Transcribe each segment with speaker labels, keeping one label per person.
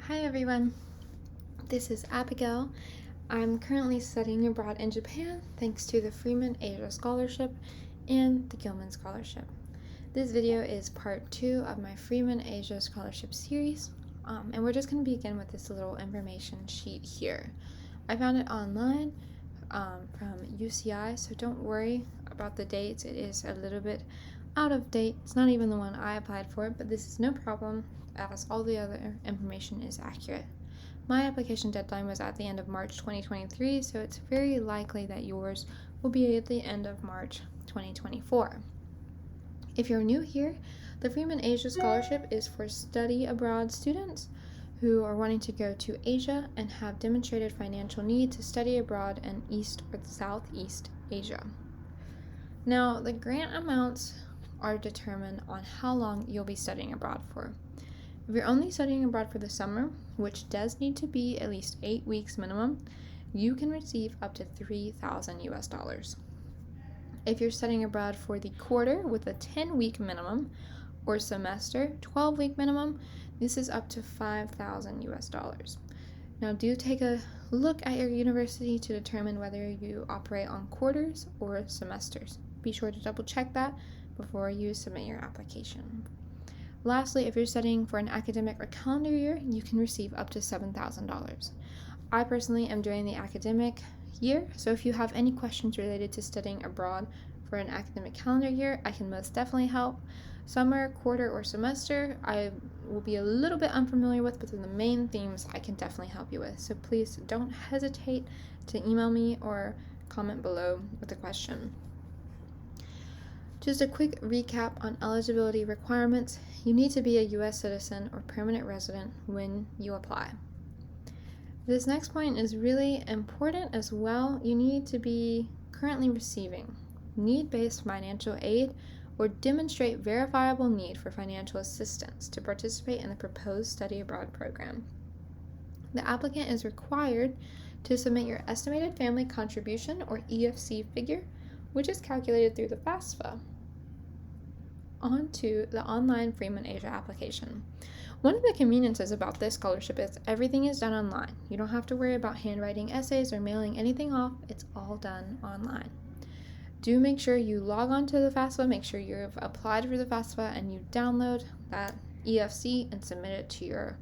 Speaker 1: Hi everyone, this is Abigail. I'm currently studying abroad in Japan thanks to the Freeman Asia Scholarship and the Gilman Scholarship. This video is part 2 of my Freeman Asia Scholarship series, and we're just going to begin with this little information sheet here. I found it online from UCI, so don't worry about the dates. It is a little bit out of date. It's not even the one I applied for, but this is no problem as all the other information is accurate. My application deadline was at the end of March 2023, so it's very likely that yours will be at the end of March 2024. If you're new here, the Freeman Asia Scholarship is for study abroad students who are wanting to go to Asia and have demonstrated financial need to study abroad in East or Southeast Asia. Now, the grant amounts are determined on how long you'll be studying abroad for. If you're only studying abroad for the summer, which does need to be at least 8 weeks minimum, you can receive up to $3,000 US. If you're studying abroad for the quarter with a 10-week minimum or semester, 12-week minimum, this is up to $5,000 US. Now, do take a look at your university to determine whether you operate on quarters or semesters. Be sure to double check that before you submit your application. Lastly, if you're studying for an academic or calendar year, you can receive up to $7,000. I personally am doing the academic year, so if you have any questions related to studying abroad for an academic calendar year, I can most definitely help. Summer, quarter, or semester, I will be a little bit unfamiliar with, but the main themes I can definitely help you with. So please don't hesitate to email me or comment below with a question. Just a quick recap on eligibility requirements. You need to be a U.S. citizen or permanent resident when you apply. This next point is really important as well. You need to be currently receiving need-based financial aid or demonstrate verifiable need for financial assistance to participate in the proposed study abroad program. The applicant is required to submit your estimated family contribution or EFC figure, which is calculated through the FAFSA, onto the online Freeman Asia application. One of the conveniences about this scholarship is everything is done online. You don't have to worry about handwriting essays or mailing anything off. It's all done online. Do make sure you log on to the FAFSA, make sure you've applied for the FAFSA, and you download that EFC and submit it to your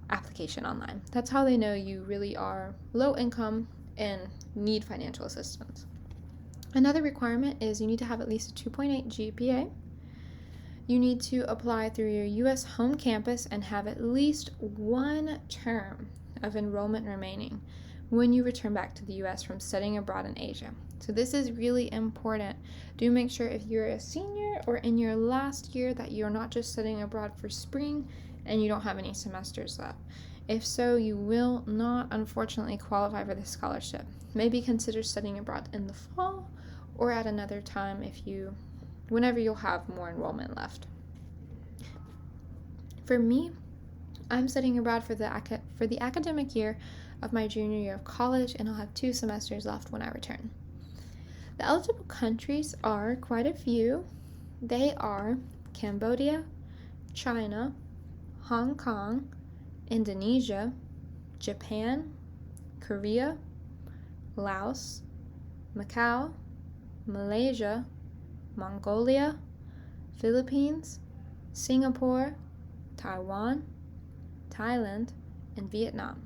Speaker 1: application online. That's how they know you really are low income and need financial assistance. Another requirement is you need to have at least a 2.8 GPA. You need to apply through your U.S. home campus and have at least one term of enrollment remaining when you return back to the U.S. from studying abroad in Asia. So this is really important. Do make sure if you're a senior or in your last year that you're not just studying abroad for spring and you don't have any semesters left. If so, you will not unfortunately qualify for this scholarship. Maybe consider studying abroad in the fall or at another time whenever you'll have more enrollment left. For me, I'm studying abroad for the academic year of my junior year of college, and I'll have 2 semesters left when I return. The eligible countries are quite a few. They are Cambodia, China, Hong Kong, Indonesia, Japan, Korea, Laos, Macau, Malaysia, Mongolia, Philippines, Singapore, Taiwan, Thailand, and Vietnam.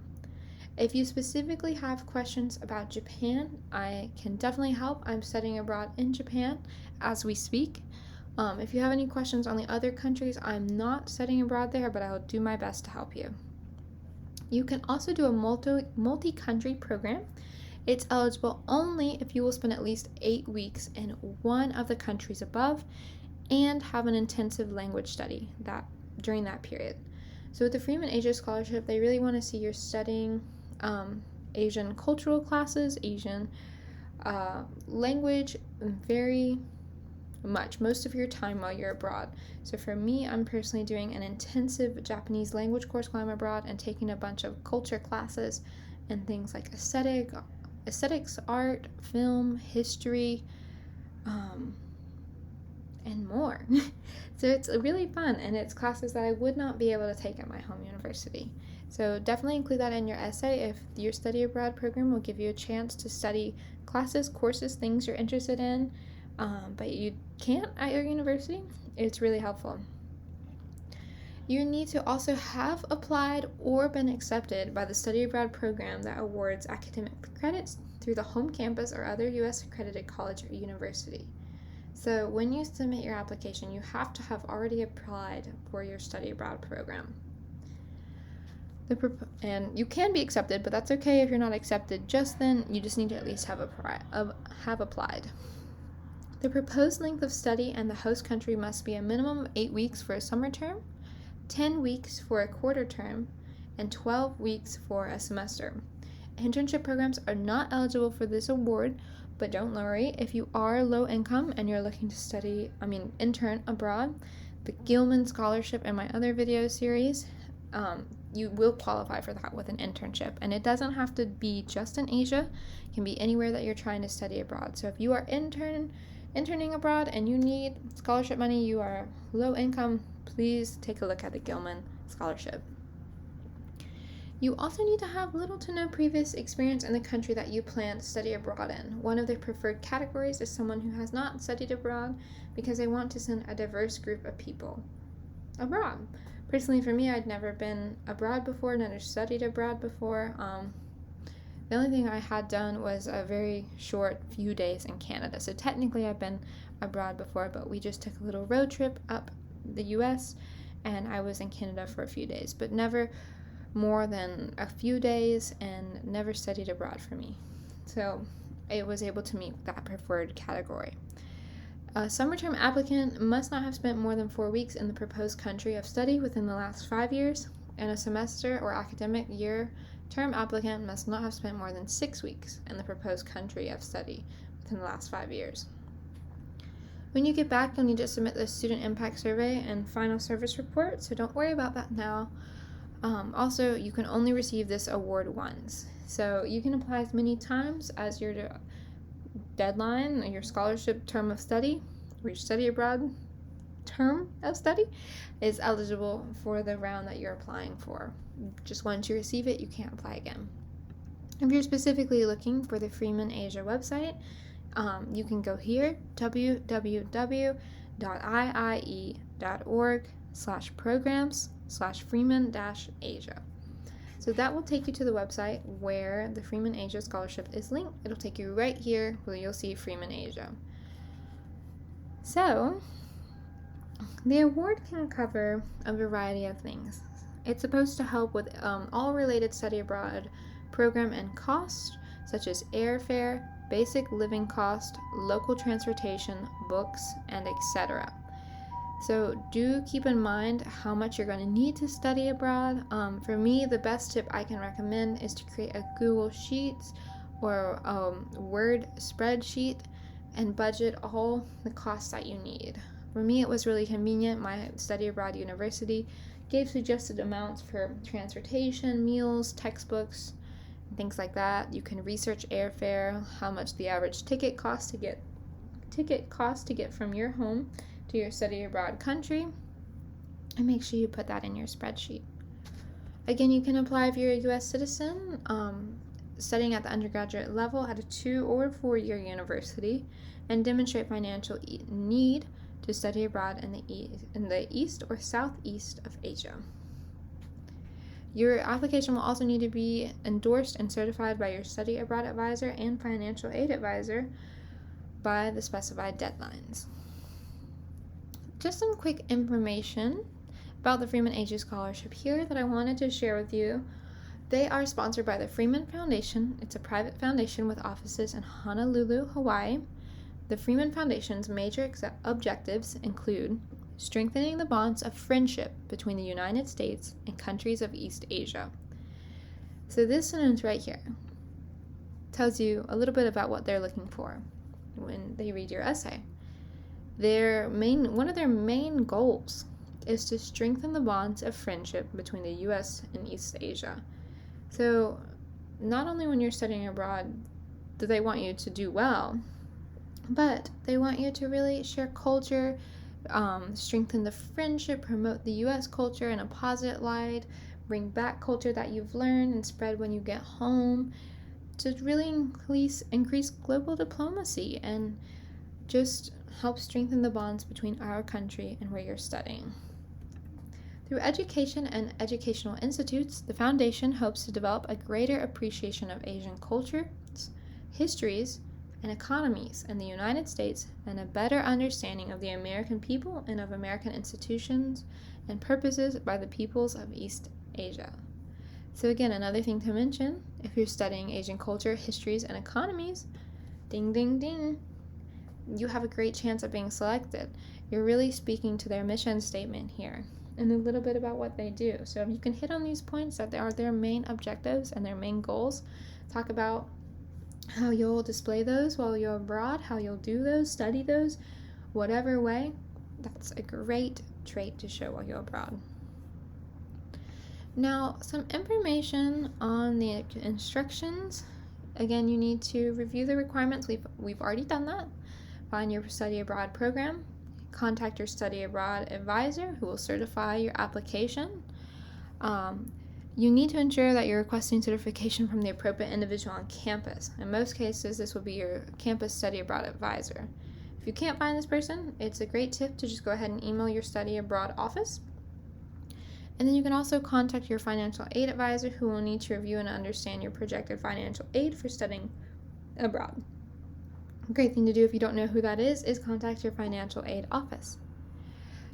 Speaker 1: If you specifically have questions about Japan, I can definitely help. I'm studying abroad in Japan as we speak. If you have any questions on the other countries, I'm not studying abroad there, but I will do my best to help you. You can also do a multi-country program. It's eligible only if you will spend at least 8 weeks in one of the countries above and have an intensive language study during that period. So with the Freeman Asia Scholarship, they really want to see you're studying Asian cultural classes, Asian language very much, most of your time while you're abroad. So for me, I'm personally doing an intensive Japanese language course while I'm abroad and taking a bunch of culture classes and things like aesthetics, art, film, history, and more. So it's really fun, and it's classes that I would not be able to take at my home university. So definitely include that in your essay if your study abroad program will give you a chance to study classes, courses, things you're interested in, but you can't at your university. It's really helpful. You need to also have applied or been accepted by the study abroad program that awards academic credits through the home campus or other U.S. accredited college or university. So when you submit your application, you have to have already applied for your study abroad program. And you can be accepted, but that's okay if you're not accepted just then. You just need to at least have applied. The proposed length of study and the host country must be a minimum of 8 weeks for a summer term, 10 weeks for a quarter term, and 12 weeks for a semester. Internship programs are not eligible for this award, but don't worry, if you are low income and you're looking to intern abroad, the Gilman Scholarship and my other video series, you will qualify for that with an internship. And it doesn't have to be just in Asia, it can be anywhere that you're trying to study abroad. So if you are interning abroad and you need scholarship money, you are low income, please take a look at the Gilman Scholarship. You also need to have little to no previous experience in the country that you plan to study abroad in. One of the preferred categories is someone who has not studied abroad because they want to send a diverse group of people abroad. Personally, for me, I'd never been abroad before, never studied abroad before. The only thing I had done was a very short few days in Canada. So technically I've been abroad before, but we just took a little road trip up the US and I was in Canada for a few days, but never more than a few days and never studied abroad for me. So I was able to meet that preferred category. A summer term applicant must not have spent more than 4 weeks in the proposed country of study within the last 5 years, and a semester or academic year term applicant must not have spent more than 6 weeks in the proposed country of study within the last 5 years. When you get back, you'll need to submit the student impact survey and final service report, so don't worry about that now. Also, you can only receive this award once, so you can apply as many times as your deadline, your scholarship term of study, or your study abroad term of study is eligible for the round that you're applying for. Just once you receive it, you can't apply again. If you're specifically looking for the Freeman Asia website, you can go here, www.iie.org/programs/Freeman-Asia. So that will take you to the website where the Freeman Asia Scholarship is linked. It'll take you right here where you'll see Freeman Asia. So the award can cover a variety of things. It's supposed to help with all related study abroad program and cost, such as airfare, basic living cost, local transportation, books, and etc. So do keep in mind how much you're going to need to study abroad. For me, the best tip I can recommend is to create a Google Sheets or Word spreadsheet and budget all the costs that you need. For me, it was really convenient. My study abroad university gave suggested amounts for transportation, meals, textbooks, things like that. You can research airfare, how much the average ticket costs to get from your home to your study abroad country, and make sure you put that in your spreadsheet. Again, you can apply if you're a U.S. citizen, studying at the undergraduate level at a 2 or 4 year university, and demonstrate financial need to study abroad in the East or Southeast of Asia. Your application will also need to be endorsed and certified by your study abroad advisor and financial aid advisor by the specified deadlines. Just some quick information about the Freeman Asia Scholarship here that I wanted to share with you. They are sponsored by the Freeman Foundation. It's a private foundation with offices in Honolulu, Hawaii. The Freeman Foundation's major objectives include strengthening the bonds of friendship between the United States and countries of East Asia. So this sentence right here tells you a little bit about what they're looking for when they read your essay. One of their main goals is to strengthen the bonds of friendship between the U.S. and East Asia. So not only when you're studying abroad do they want you to do well, but they want you to really share culture, strengthen the friendship, promote the U.S. culture in a positive light, bring back culture that you've learned and spread when you get home, to really increase global diplomacy and just help strengthen the bonds between our country and where you're studying. Through education and educational institutes, the Foundation hopes to develop a greater appreciation of Asian cultures, histories, and economies in the United States, and a better understanding of the American people and of American institutions and purposes by the peoples of East Asia. So again, another thing to mention, if you're studying Asian culture, histories, and economies, ding, ding, ding, you have a great chance of being selected. You're really speaking to their mission statement here and a little bit about what they do. So if you can hit on these points that are their main objectives and their main goals, talk about how you'll display those while you're abroad, how you'll do those, study those, whatever way, that's a great trait to show while you're abroad. Now, some information on the instructions. Again, you need to review the requirements. We've already done that. Find your study abroad program. Contact your study abroad advisor who will certify your application. You need to ensure that you're requesting certification from the appropriate individual on campus. In most cases, this will be your campus study abroad advisor. If you can't find this person, it's a great tip to just go ahead and email your study abroad office. And then you can also contact your financial aid advisor who will need to review and understand your projected financial aid for studying abroad. A great thing to do if you don't know who that is contact your financial aid office.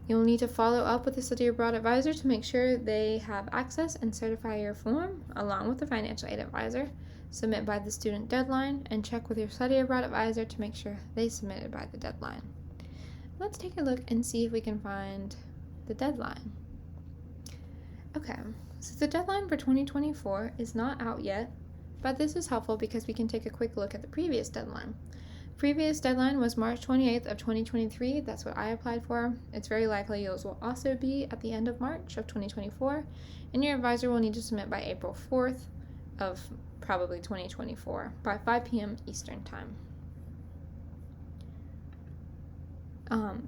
Speaker 1: You'll need to follow up with the study abroad advisor to make sure they have access and certify your form along with the financial aid advisor. Submit by the student deadline and check with your study abroad advisor to make sure they submitted by the deadline. Let's take a look and see if we can find the deadline. Okay, so the deadline for 2024 is not out yet, but this is helpful because we can take a quick look at the previous deadline. Previous deadline was March 28th of 2023. That's what I applied for. It's very likely yours will also be at the end of March of 2024, and your advisor will need to submit by April 4th of probably 2024 by 5 p.m. Eastern Time.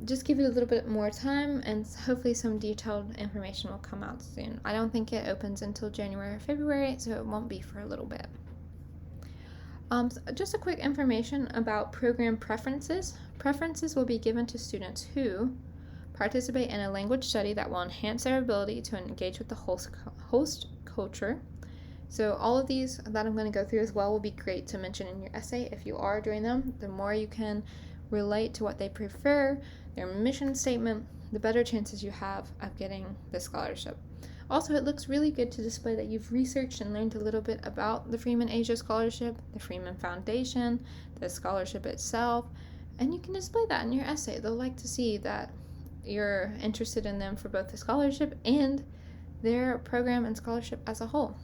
Speaker 1: Just give it a little bit more time, and hopefully some detailed information will come out soon. I don't think it opens until January or February, so it won't be for a little bit. So just a quick information about program preferences. Preferences will be given to students who participate in a language study that will enhance their ability to engage with the host culture. So all of these that I'm going to go through as well will be great to mention in your essay if you are doing them. The more you can relate to what they prefer, their mission statement, the better chances you have of getting the scholarship. Also, it looks really good to display that you've researched and learned a little bit about the Freeman Asia Scholarship, the Freeman Foundation, the scholarship itself, and you can display that in your essay. They'll like to see that you're interested in them for both the scholarship and their program and scholarship as a whole.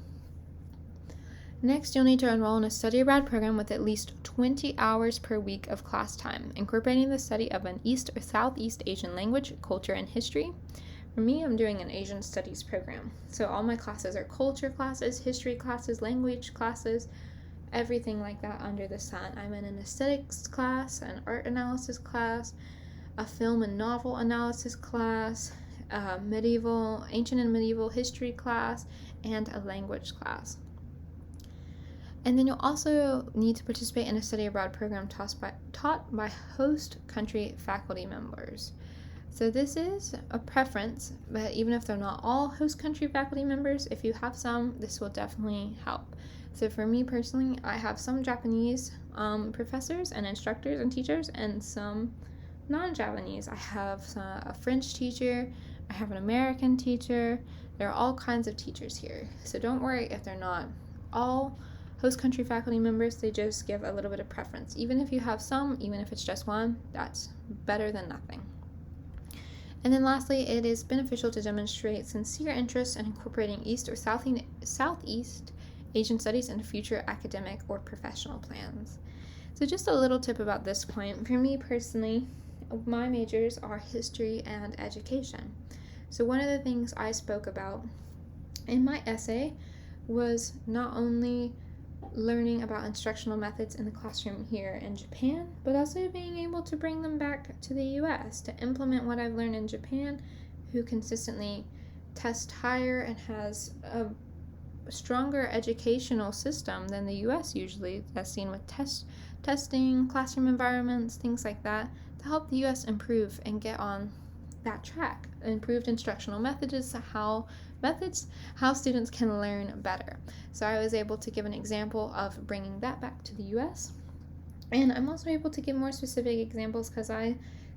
Speaker 1: Next, you'll need to enroll in a study abroad program with at least 20 hours per week of class time, incorporating the study of an East or Southeast Asian language, culture, and history. For me, I'm doing an Asian studies program. So all my classes are culture classes, history classes, language classes, everything like that under the sun. I'm in an aesthetics class, an art analysis class, a film and novel analysis class, a ancient and medieval history class, and a language class. And then you'll also need to participate in a study abroad program taught by host country faculty members. So this is a preference, but even if they're not all host country faculty members, if you have some, this will definitely help. So for me personally, I have some Japanese professors and instructors and teachers, and some non-Japanese. I have a French teacher, I have an American teacher. There are all kinds of teachers here. So don't worry if they're not all host country faculty members, they just give a little bit of preference. Even if you have some, even if it's just one, that's better than nothing. And then lastly, it is beneficial to demonstrate sincere interest in incorporating East or Southeast Asian studies into future academic or professional plans. So just a little tip about this point. For me personally, my majors are history and education. So one of the things I spoke about in my essay was not only learning about instructional methods in the classroom here in Japan, but also being able to bring them back to the US to implement what I've learned in Japan, who consistently test higher and has a stronger educational system than the US usually, as seen with testing, classroom environments, things like that, to help the US improve and get on that track. Improved instructional methods, how students can learn better. So I was able to give an example of bringing that back to the US. And I'm also able to give more specific examples because I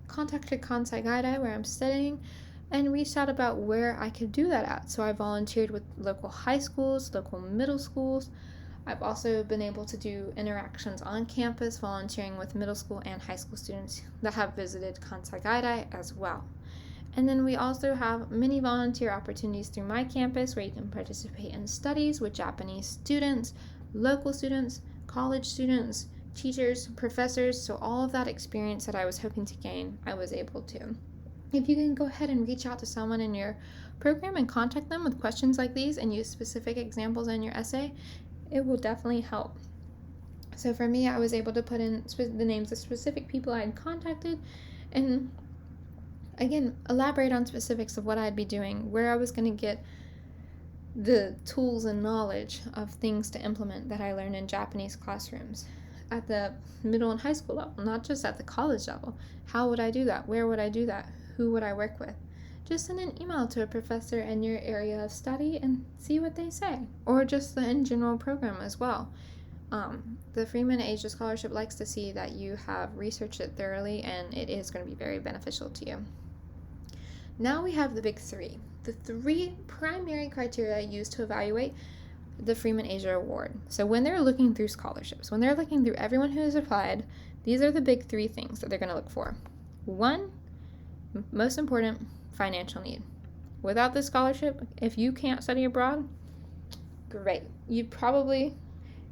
Speaker 1: contacted Kansai Gaidai, where I'm studying, and reached out about where I could do that at. So I volunteered with local high schools, local middle schools. I've also been able to do interactions on campus, volunteering with middle school and high school students that have visited Kansai Gaidai as well. And then we also have many volunteer opportunities through my campus where you can participate in studies with Japanese students, local students, college students, teachers, professors. So all of that experience that I was hoping to gain, I was able to. If you can go ahead and reach out to someone in your program and contact them with questions like these and use specific examples in your essay, it will definitely help. So for me, I was able to put in the names of specific people I had contacted and, again, elaborate on specifics of what I'd be doing, where I was going to get the tools and knowledge of things to implement that I learned in Japanese classrooms at the middle and high school level, not just at the college level. How would I do that? Where would I do that? Who would I work with? Just send an email to a professor in your area of study and see what they say, or just the in general program as well. The Freeman Asia Scholarship likes to see that you have researched it thoroughly, and it is going to be very beneficial to you. Now we have the big three. The three primary criteria used to evaluate the Freeman Asia Award. So when they're looking through scholarships, when they're looking through everyone who has applied, these are the big three things that they're going to look for. One, most important, financial need. Without this scholarship, if you can't study abroad, great. You probably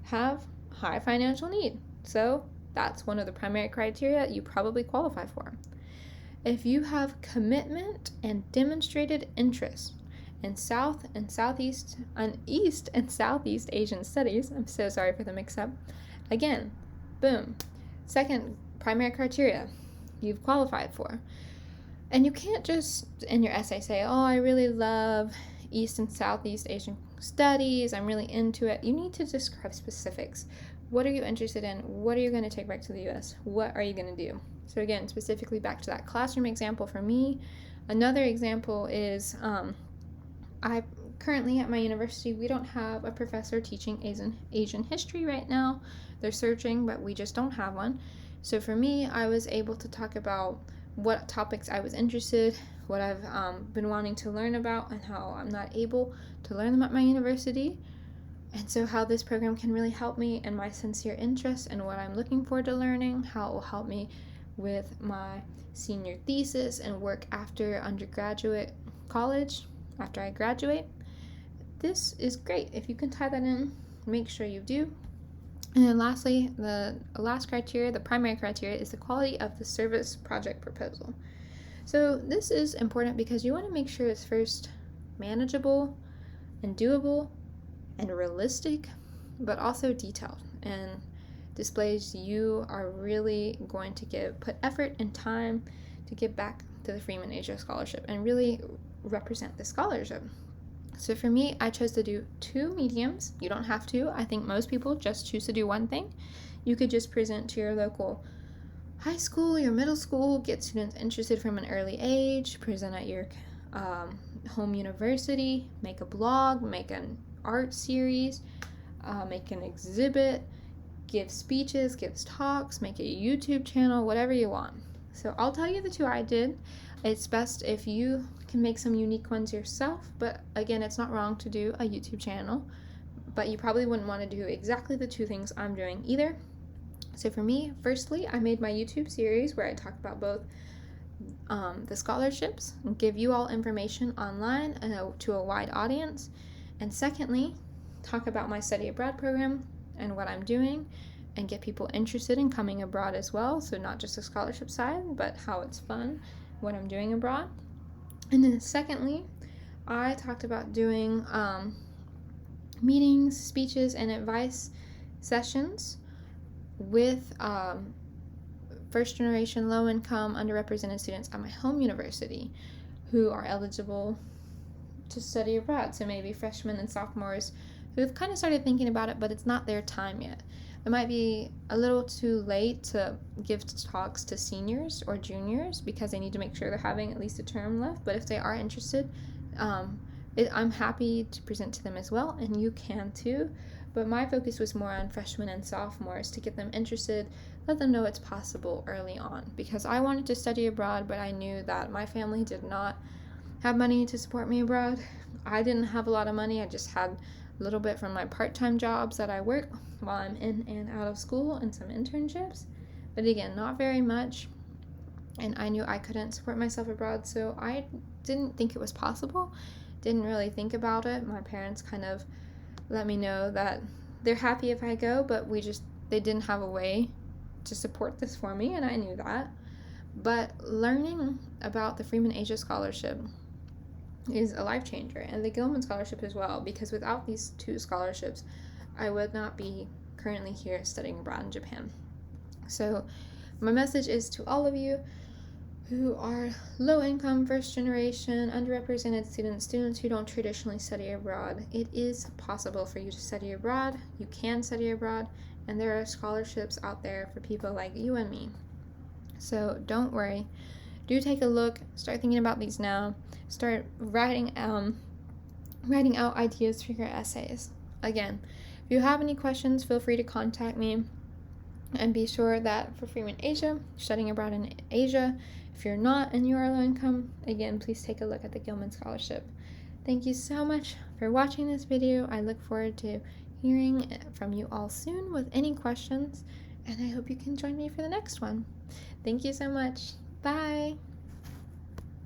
Speaker 1: have high financial need. So that's one of the primary criteria you probably qualify for. If you have commitment and demonstrated interest in South and Southeast and East and Southeast Asian studies, I'm so sorry for the mix-up. Again, boom. Second primary criteria you've qualified for. And you can't just in your essay say, oh, I really love East and Southeast Asian studies, I'm really into it. You need to describe specifics. What are you interested in? What are you going to take back to the US? What are you going to do? So again, specifically back to that classroom example for me. Another example is I currently at my university, we don't have a professor teaching Asian history right now. They're searching, but we just don't have one. So for me, I was able to talk about what topics I was interested, what I've been wanting to learn about, and how I'm not able to learn them at my university. And so how this program can really help me and my sincere interest in what I'm looking forward to learning, how it will help me with my senior thesis and work after undergraduate college, after I graduate. This is great. If you can tie that in, make sure you do. And then lastly, the last criteria, the primary criteria, is the quality of the service project proposal. So this is important because you want to make sure it's first manageable and doable and realistic, but also detailed and displays you are really going to put effort and time to give back to the Freeman Asia Scholarship and really represent the scholarship. So for me, I chose to do 2 mediums. You don't have to. I think most people just choose to do one thing. You could just present to your local high school, your middle school, get students interested from an early age, present at your home university, make a blog, make an art series, make an exhibit, give speeches, give talks, make a YouTube channel, whatever you want. So I'll tell you the 2 I did. It's best if you can make some unique ones yourself, but again, it's not wrong to do a YouTube channel, but you probably wouldn't want to do exactly the 2 things I'm doing either. So for me, firstly, I made my YouTube series where I talk about both the scholarships and give you all information online and to a wide audience. And secondly, talk about my study abroad program and what I'm doing and get people interested in coming abroad as well. So not just the scholarship side, but how it's fun, what I'm doing abroad. And then secondly, I talked about doing meetings, speeches, and advice sessions with first generation, low income, underrepresented students at my home university who are eligible to study abroad. So maybe freshmen and sophomores who've kind of started thinking about it, but it's not their time yet. It might be a little too late to give talks to seniors or juniors because they need to make sure they're having at least a term left. But if they are interested, I'm happy to present to them as well, and you can too. But my focus was more on freshmen and sophomores to get them interested, let them know it's possible early on. Because I wanted to study abroad, but I knew that my family did not have money to support me abroad. I didn't have a lot of money. I just had a little bit from my part-time jobs that I work while I'm in and out of school and some internships. But again, not very much. And I knew I couldn't support myself abroad, so I didn't think it was possible. Didn't really think about it. My parents kind of let me know that they're happy if I go, but they didn't have a way to support this for me, and I knew that. But learning about the Freeman Asia Scholarship is a life changer, and the Gilman Scholarship as well, because without these two scholarships, I would not be currently here studying abroad in Japan. So my message is to all of you who are low income, first generation, underrepresented students who don't traditionally study abroad. It is possible for you to study abroad. You can study abroad, and there are scholarships out there for people like you and me. So don't worry. Do take a look. Start thinking about these now. Start writing out ideas for your essays. Again, if you have any questions, feel free to contact me. And be sure that for Freeman Asia, studying abroad in Asia, if you're not and you are low income, again, please take a look at the Gilman Scholarship. Thank you so much for watching this video. I look forward to hearing from you all soon with any questions, and I hope you can join me for the next one. Thank you so much. Bye.